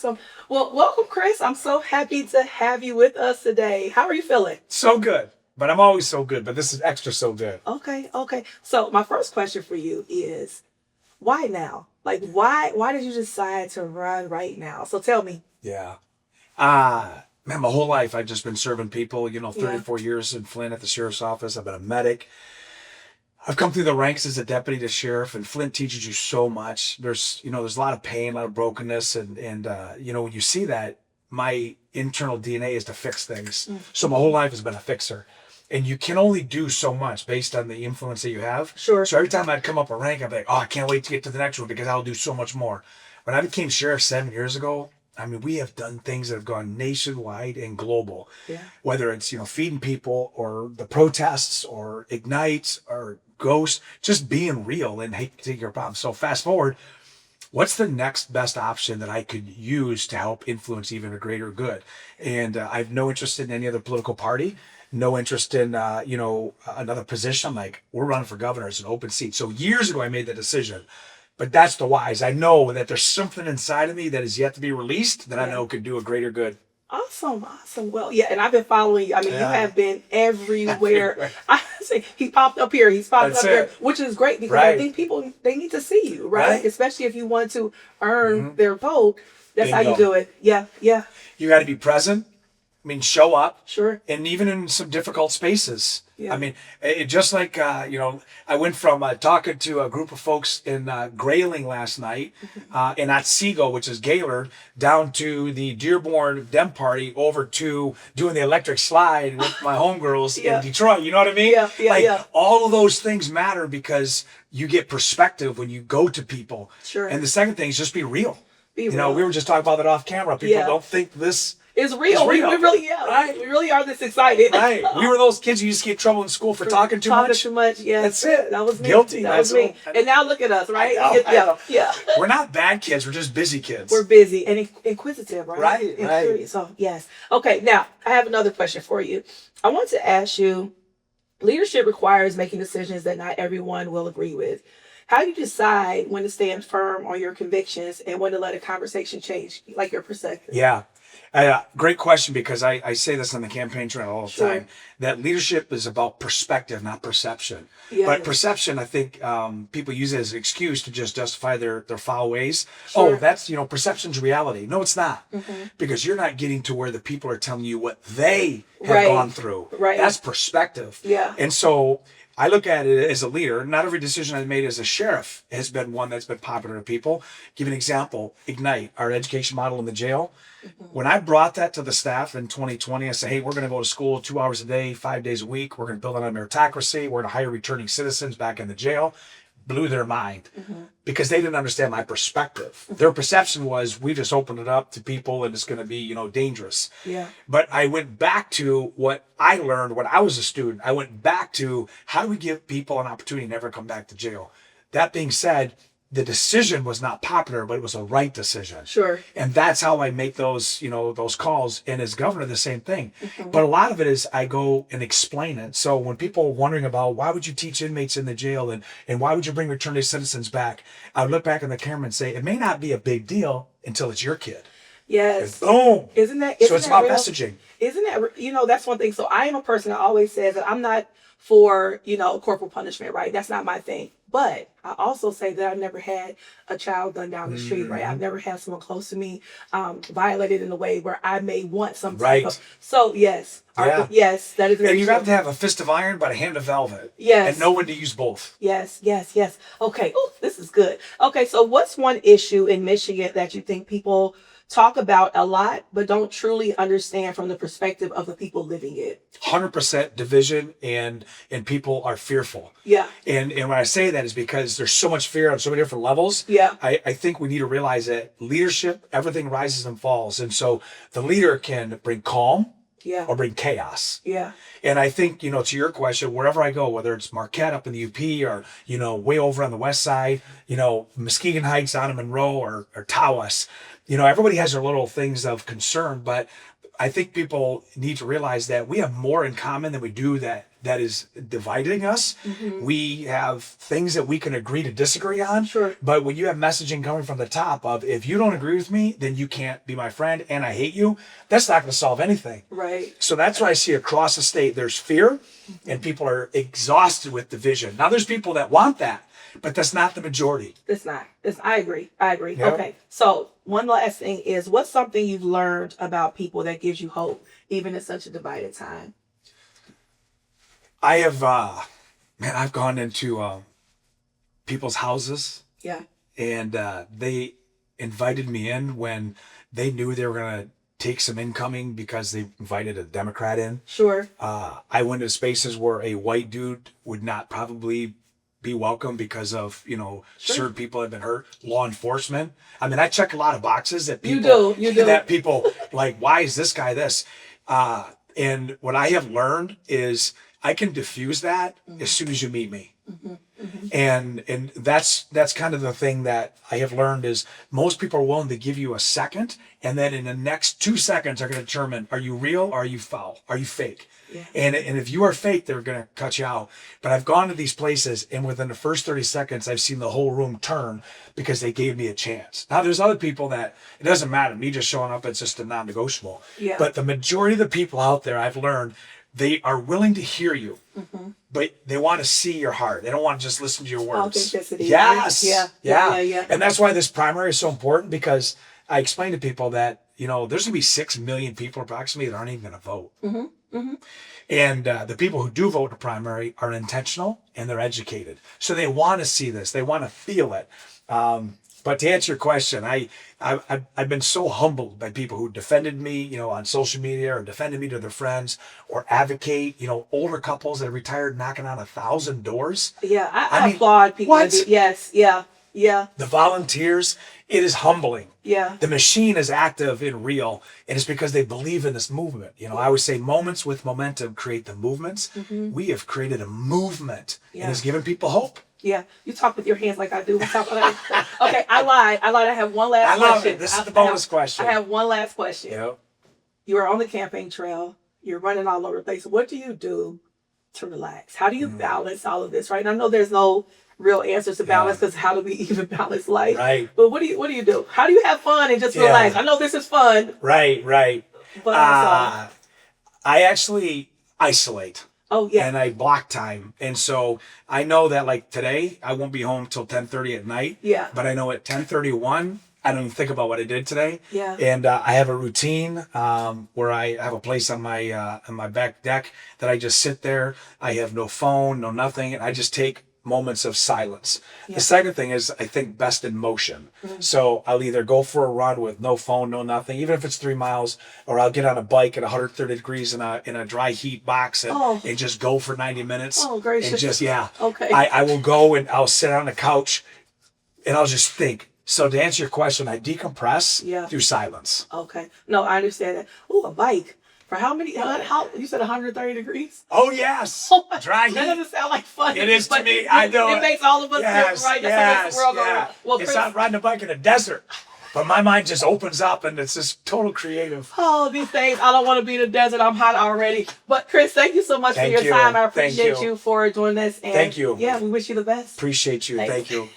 Awesome. Well, welcome, Chris. I'm so happy to have you with us today. How are you feeling? So good. But I'm always so good, but this is extra so good. Okay, okay. So my first question for you is why now? Like why did you decide to run right now? So tell me. Yeah. Man, my whole life I've just been serving people, Yeah. 34 years in Flint at the sheriff's office. I've been a medic. I've come through the ranks as a deputy to sheriff, and Flint teaches you so much. There's a lot of pain, a lot of brokenness, and when you see that, my internal DNA is to fix things. So my whole life has been a fixer. And you can only do so much based on the influence that you have. Sure. So every time I'd come up a rank, I'd be like, oh, I can't wait to get to the next one because I'll do so much more. When I became sheriff 7 years ago, I mean, we have done things that have gone nationwide and global. Yeah. Whether it's, feeding people or the protests or Ignite or Ghost, just being real and hey, take your problems. So fast forward, what's the next best option that I could use to help influence even a greater good? And I have no interest in any other political party, no interest in, another position. I'm like, we're running for governor. It's an open seat. So years ago, I made the decision. But that's the whys. I know that there's something inside of me that is yet to be released that I know could do a greater good. Awesome, awesome. Well, yeah, and I've been following you. I mean, you have been everywhere. I say he popped up here, he's popped That's up there, it. which is great because I Right. think people they need to see you, right? Right. Especially if you want to earn their vote. That's how you Bingo. do it. Yeah, yeah, You got to be present. I mean, show up. sure. And even in some difficult spaces. Yeah. I mean, just like, I went from talking to a group of folks in Grayling last night, in Otsego, which is Gaylord, down to the Dearborn Dem Party, over to doing the electric slide with my homegirls Yeah. in Detroit. You know what I mean? Yeah, yeah, like, yeah. all of those things matter because you get perspective when you go to people. Sure. And the second thing is just be real. Be We real. were just talking about that off camera. People Yeah. don't think this. It's real. It's real. We really, yeah, Right. we really are this excited. Right. We were those kids who used to get in trouble in school for talking too much. Too much. Yeah, That's it. That was me. Guilty. That was That's me. all. And now look at us, right? I know, I yeah, know. yeah. We're not bad kids. We're just busy kids. We're busy and inquisitive, right? Right, And right. curious. So yes. Okay. Now I have another question for you. I want to ask you: leadership requires making decisions that not everyone will agree with. How do you decide when to stand firm on your convictions and when to let a conversation change, like your perspective? Yeah. Great question, because I say this on the campaign trail all the Sure. time, that leadership is about perspective, not perception. Yes. But perception, I think people use it as an excuse to just justify their foul ways. Sure. Oh, that's, perception's reality. No, it's not. Because you're not getting to where the people are telling you what they have Right. gone through. Right. That's perspective. Yeah. And so I look at it as a leader. Not every decision I've made as a sheriff has been one that's been popular to people. Give an example. Ignite, our education model in the jail. When I brought that to the staff in 2020, I said, hey, we're going to go to school 2 hours a day, 5 days a week. We're going to build on a meritocracy. We're going to hire returning citizens back in the jail. Blew their mind because they didn't understand my perspective. Their perception was we just opened it up to people and it's going to be, dangerous. Yeah. But I went back to what I learned when I was a student. I went back to how do we give people an opportunity to never come back to jail? That being said, the decision was not popular, but it was a right decision. Sure. And that's how I make those, those calls. And as governor, the same thing. But a lot of it is I go and explain it. So when people are wondering about why would you teach inmates in the jail and why would you bring returning citizens back, I would look back in the camera and say, it may not be a big deal until it's your kid. Yes. Boom. Isn't that? So it's about real? messaging. Isn't that, that's one thing. So I am a person that always says that I'm not for, corporal punishment, right? That's not my thing. But I also say that I've never had a child gunned down the street, right? I've never had someone close to me violated in a way where I may want some type of. So yes, yes, that is very And you true. have to have a fist of iron, but a hand of velvet. Yes. And know when to use both. Yes, yes, yes. Okay. Oh, this is good. Okay, so what's one issue in Michigan that you think people talk about a lot, but don't truly understand from the perspective of the people living it? 100% division and people are fearful. Yeah. And when I say that is because there's so much fear on so many different levels. Yeah. I think we need to realize that leadership, everything rises and falls. And so the leader can bring calm Yeah. or bring chaos. Yeah. And I think, to your question, wherever I go, whether it's Marquette up in the UP or, way over on the west side, Muskegon Heights down in Monroe or Tawas, everybody has their little things of concern, but I think people need to realize that we have more in common than we do that that is dividing us. We have things that we can agree to disagree on. Sure. But when you have messaging coming from the top of, if you don't agree with me, then you can't be my friend and I hate you, that's not going to solve anything. Right. So that's why I see across the state, there's fear and people are exhausted with division. Now there's people that want that, but that's not the majority. It's not. I agree. Yep. Okay. So one last thing is, what's something you've learned about people that gives you hope, even in such a divided time? I have, I've gone into people's houses. Yeah. And they invited me in when they knew they were going to take some incoming because they invited a Democrat in. Sure. I went to spaces where a white dude would not probably be welcome because of, certain people have been hurt. Law enforcement. I mean, I check a lot of boxes that people, you do. that people like, why is this guy this? And what I have learned is I can diffuse that as soon as you meet me. And that's kind of the thing that I have learned is most people are willing to give you a second, and then in the next 2 seconds are going to determine, are you real or are you foul? Are you fake? Yeah. And if you are fake, they're going to cut you out. But I've gone to these places, and within the first 30 seconds, I've seen the whole room turn because they gave me a chance. Now, there's other people that it doesn't matter. Me just showing up, it's just a non-negotiable. Yeah. But the majority of the people out there, I've learned, they are willing to hear you, but they want to see your heart. They don't want to just listen to your words. Authenticity. Yes. Yeah. And that's why this primary is so important, because I explain to people that, there's going to be 6 million people approximately that aren't even going to vote. And the people who do vote in the primary are intentional and they're educated. So they want to see this. They want to feel it. But to answer your question, I've been so humbled by people who defended me, on social media, or defended me to their friends, or advocate, older couples that have retired knocking on 1,000 doors. Yeah, I applaud people. What? Yes, yeah. The volunteers, it is humbling. Yeah. The machine is active and real, and it's because they believe in this movement. I always say moments with momentum create the movements. We have created a movement, and it's given people hope. Yeah, you talk with your hands like I do. Okay, I lied. I have one last question. I love it. This is the bonus question. I have one last question. Yep. You are on the campaign trail. You're running all over the place. What do you do to relax? How do you balance all of this, right? And I know there's no real answers to balance, because how do we even balance life? Right. But what do you do? How do you have fun and just relax? I know this is fun. Right. But I actually isolate. Oh, yeah. And I block time. And so I know that, like today, I won't be home till 10:30 at night. Yeah. But I know at 10:31, I don't even think about what I did today. Yeah. And I have a routine where I have a place on my back deck that I just sit there. I have no phone, no nothing. And I just take moments of silence. Yeah. The second thing is, I think best in motion. So I'll either go for a run with no phone, no nothing, even if it's 3 miles, or I'll get on a bike at 130 degrees in a dry heat box and just go for 90 minutes. Oh, gracious. And just, Okay. I will go and I'll sit on the couch and I'll just think. So to answer your question, I decompress through silence. Okay. No, I understand that. Oh, a bike. For how many? How you said 130 degrees? Oh yes, dry heat. That doesn't sound like fun. It is to me. I know it makes all of us feel right. That's how this world goes around. Well, it's not riding a bike in a desert, but my mind just opens up and it's just total creative. Oh, these days I don't want to be in the desert. I'm hot already. But Chris, thank you so much for your time. I appreciate you for doing this. And thank you. Yeah, we wish you the best. Appreciate you. Thank you.